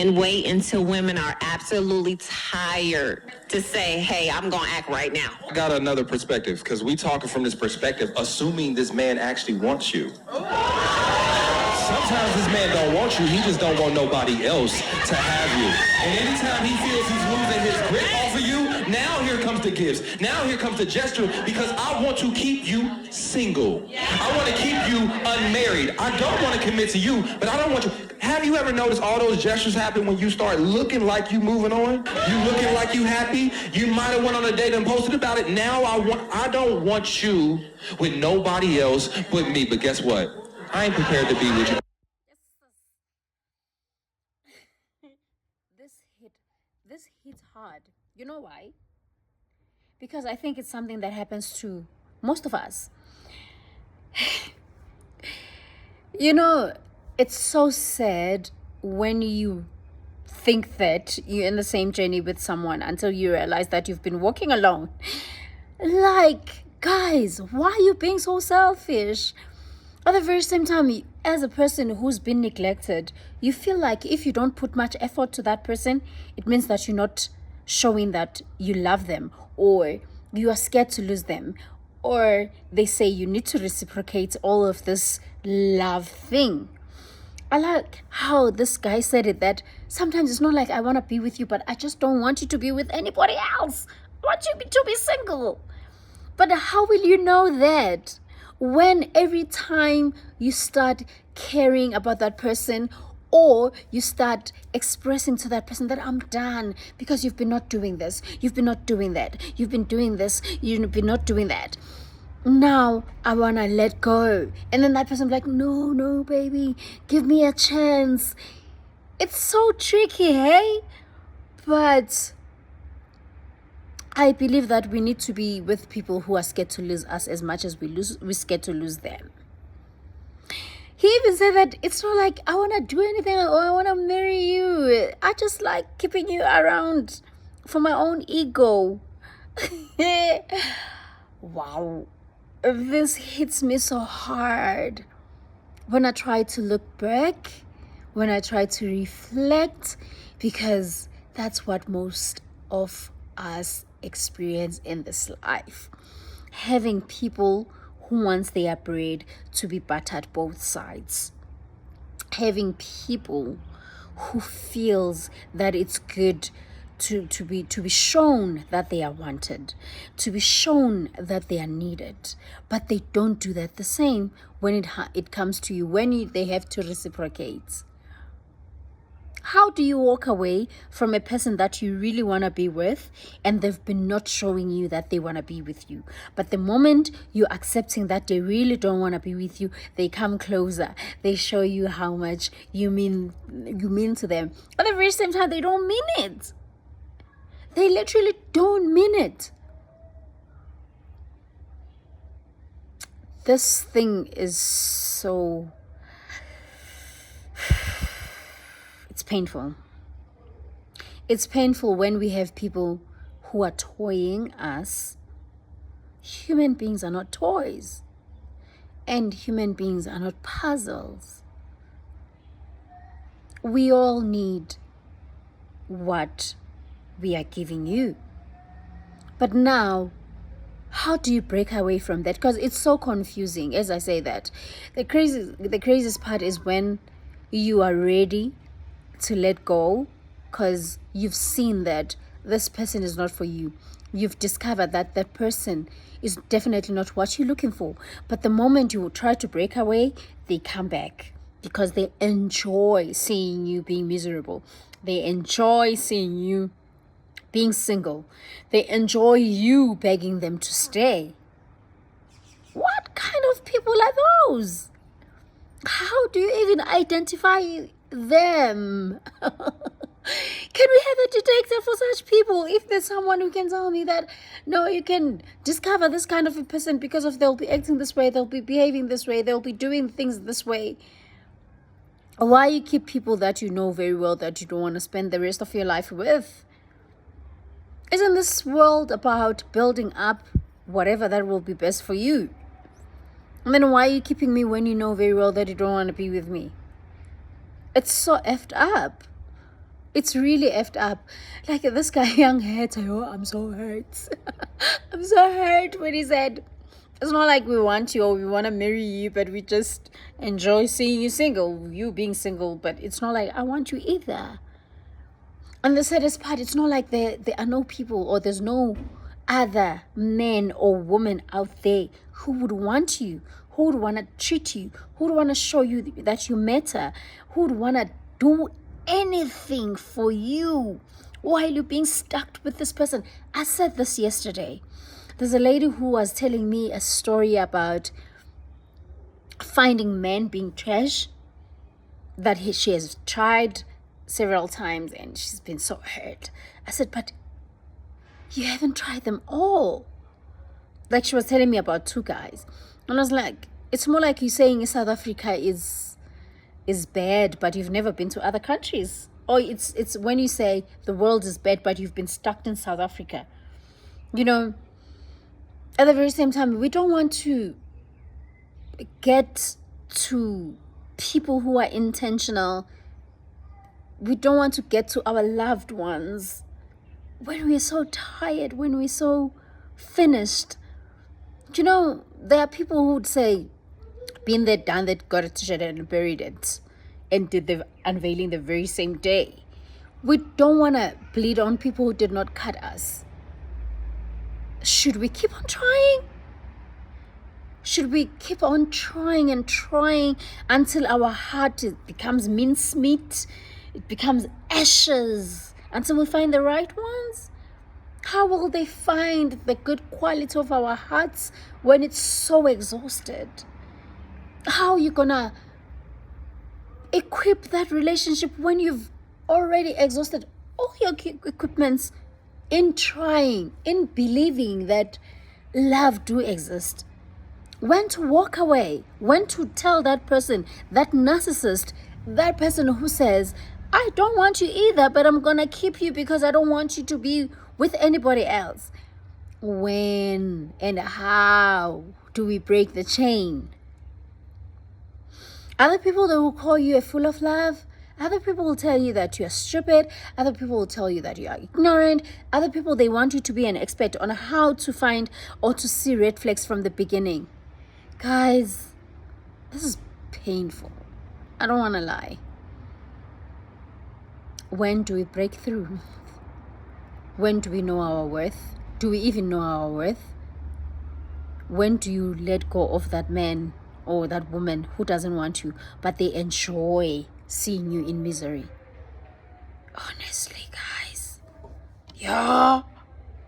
and wait until women are absolutely tired to say, hey, I'm going to act right now. I got another perspective, because we talking from this perspective, assuming this man actually wants you. Sometimes this man don't want you, he just don't want nobody else to have you. And anytime he feels he's losing his grip off of you, now here comes the gifts. Now here comes the gesture, because I want to keep you single. I want to keep you unmarried. I don't want to commit to you, but I don't want you. Have you ever noticed all those gestures happen when you start looking like you moving on? You looking like you happy? You might have went on a date and posted about it. Now I don't want you with nobody else but me. But guess what? I ain't prepared to be with you. This hits hard. You know why? Because I think it's something that happens to most of us. You know, it's so sad when you think that you're in the same journey with someone until you realize that you've been walking alone. Like, guys, why are you being so selfish? At the very same time, as a person who's been neglected, you feel like if you don't put much effort to that person, it means that you're not showing that you love them, or you are scared to lose them, or they say you need to reciprocate all of this love thing. I like how this guy said it, that sometimes it's not like I want to be with you, but I just don't want you to be with anybody else. I want you to be single. But how will you know that? When every time you start caring about that person, or you start expressing to that person that I'm done because you've been not doing this, you've been not doing that, you've been doing this, you've been not doing that. Now I want to let go. And then that person be like, no, baby, give me a chance. It's so tricky, hey? But I believe that we need to be with people who are scared to lose us as much as we're scared to lose them. He even said that it's not like I want to do anything or I want to marry you. I just like keeping you around for my own ego. Wow. This hits me so hard. When I try to look back, when I try to reflect, because that's what most of us experience in this life. Having people who wants their bread to be buttered both sides. Having people who feels that it's good to be shown that they are wanted, to be shown that they are needed, but they don't do that the same when it comes to you, when they have to reciprocate. How do you walk away from a person that you really want to be with and they've been not showing you that they want to be with you? But the moment you're accepting that they really don't want to be with you, they come closer. They show you how much you mean to them. But at the very same time, they don't mean it. They literally don't mean it. This thing is so... It's painful. It's painful when we have people who are toying us. Human beings are not toys. And human beings are not puzzles. We all need what we are giving you. But now, how do you break away from that? Because it's so confusing as I say that. The craziest part is when you are ready to let go, because you've seen that this person is not for you. You've discovered that that person is definitely not what you're looking for. But the moment you try to break away, they come back because they enjoy seeing you being miserable. They enjoy seeing you being single. They enjoy you begging them to stay. What kind of people are those? How do you even identify them? Can we have a detector for such people? If there's someone who can tell me that, no, you can discover this kind of a person because of they'll be acting this way, they'll be behaving this way, they'll be doing things this way. Why you keep people that you know very well that you don't want to spend the rest of your life with? Isn't this world about building up whatever that will be best for you? And then why are you keeping me when you know very well that you don't want to be with me? It's so effed up. It's really effed up. Like this guy, young hurt. Oh, I'm so hurt. I'm so hurt when he said, it's not like we want you or we want to marry you, but we just enjoy seeing you single, you being single, but it's not like I want you either. And the saddest part, it's not like there are no people or there's no other man or woman out there who would want you, who would want to treat you, who would want to show you that you matter, who would want to do anything for you while you're being stuck with this person. I said this yesterday. There's a lady who was telling me a story about finding men being trash, that she has tried several times and she's been so hurt. I said, but you haven't tried them all. Like she was telling me about 2 guys. And I was like, it's more like you saying South Africa is bad, but you've never been to other countries. Or it's when you say the world is bad, but you've been stuck in South Africa. You know, at the very same time, we don't want to get to people who are intentional. We don't want to get to our loved ones when we're so tired, when we're so finished. You know, there are people who would say, been there, done that, got a t-shirt and buried it, and did the unveiling the very same day. We don't want to bleed on people who did not cut us. Should we keep on trying? Should we keep on trying and trying until our heart becomes mincemeat? It becomes ashes until we find the right ones? How will they find the good quality of our hearts when it's so exhausted? How are you gonna equip that relationship when you've already exhausted all your equipments in trying, in believing that love do exist? When to walk away, when to tell that person, that narcissist, that person who says, I don't want you either, but I'm gonna keep you because I don't want you to be with anybody else. When and how do we break the chain? Other people that will call you a fool of love. Other people will tell you that you are stupid. Other people will tell you that you are ignorant. Other people, they want you to be an expert on how to find or to see red flags from the beginning. Guys, this is painful. I don't want to lie. When do we break through? When do we know our worth? Do we even know our worth? When do you let go of that man or that woman who doesn't want you, but they enjoy seeing you in misery? Honestly, guys. Yeah.